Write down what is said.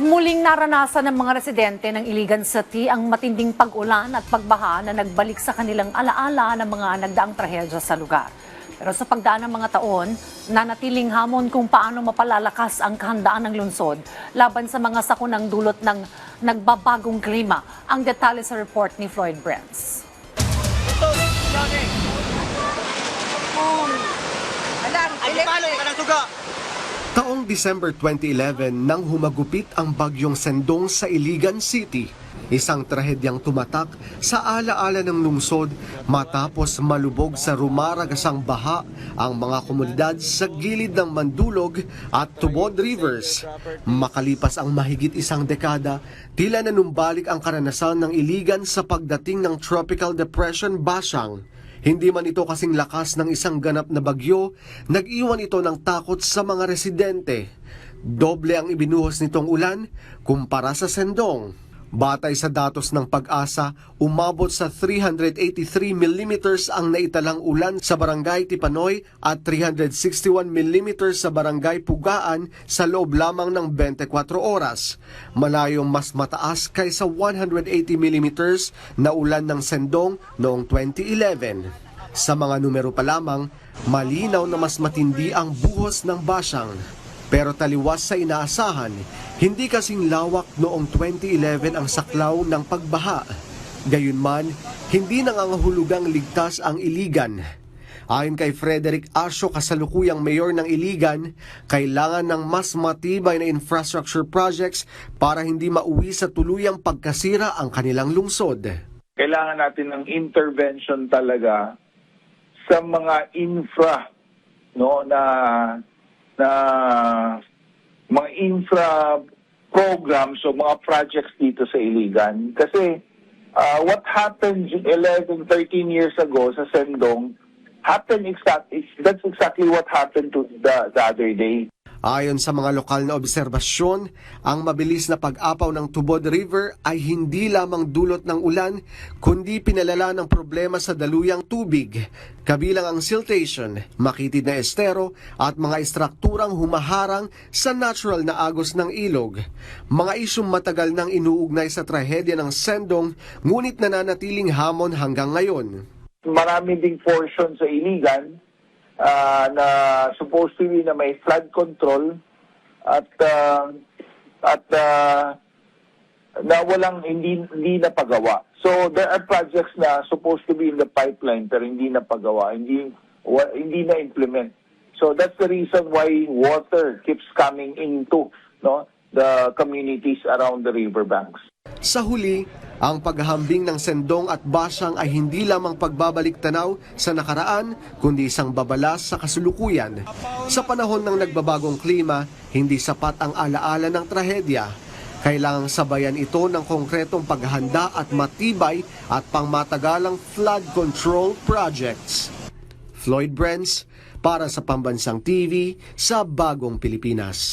Muling naranasan ng mga residente ng Iligan City ang matinding pag-ulan at pagbaha na nagbalik sa kanilang alaala ng mga nagdaang trahedya sa lugar. Pero sa pagdaan ng mga taon, nanatiling hamon kung paano mapalalakas ang kahandaan ng lungsod laban sa mga sakunang dulot ng nagbabagong klima. Ang detalye sa report ni Floyd Brents. Taong December 2011 nang humagupit ang bagyong Sendong sa Iligan City. Isang trahedyang tumatak sa alaala ng lungsod matapos malubog sa rumaragasang baha ang mga komunidad sa gilid ng Mandulog at Tubod Rivers. Makalipas ang mahigit isang dekada, tila nanumbalik ang karanasan ng Iligan sa pagdating ng Tropical Depression Bashang. Hindi man ito kasing lakas ng isang ganap na bagyo, nag-iwan ito ng takot sa mga residente. Doble ang ibinuhos nitong ulan kumpara sa Sendong. Batay sa datos ng Pag-asa, umabot sa 383 mm ang naitalang ulan sa Barangay Tipanoy at 361 mm sa Barangay Pugaan sa loob lamang ng 24 oras. Malayong mas mataas kaysa 180 mm na ulan ng Sendong noong 2011. Sa mga numero pa lamang, malinaw na mas matindi ang buhos ng Bashang. Pero taliwas sa inaasahan, hindi kasing lawak noong 2011 ang saklaw ng pagbaha. Gayunman, hindi nangangahulugang ligtas ang Iligan. Ayon kay Frederick Asio, kasalukuyang mayor ng Iligan, kailangan ng mas matibay na infrastructure projects para hindi mauwi sa tuluyang pagkasira ang kanilang lungsod. Kailangan natin ng intervention talaga sa mga infra, no, na mga infra programs o mga projects dito sa Iligan. Kasi what happened 11, 13 years ago sa Sendong, that's exactly what happened to the other day. Ayon sa mga lokal na obserbasyon, ang mabilis na pag-apaw ng Tubod River ay hindi lamang dulot ng ulan, kundi pinalala ng problema sa daluyang tubig, kabilang ang siltation, makitid na estero at mga estrukturang humaharang sa natural na agos ng ilog. Mga isyong matagal nang inuugnay sa trahedya ng Sendong, ngunit nananatiling hamon hanggang ngayon. Marami ding portion sa Iligan na supposed to be na may flood control at na walang hindi napagawa. So there are projects na supposed to be in the pipeline pero hindi napagawa, hindi na implement. So that's the reason why water keeps coming into the communities around the riverbanks. Sa huli, ang paghahambing ng Sendong at Bashang ay hindi lamang pagbabalik tanaw sa nakaraan, kundi isang babala sa kasulukuyan. Sa panahon ng nagbabagong klima, hindi sapat ang alaala ng trahedya. Kailangang sabayan ito ng konkretong paghahanda at matibay at pangmatagalang flood control projects. Floyd Brents, para sa Pambansang TV sa Bagong Pilipinas.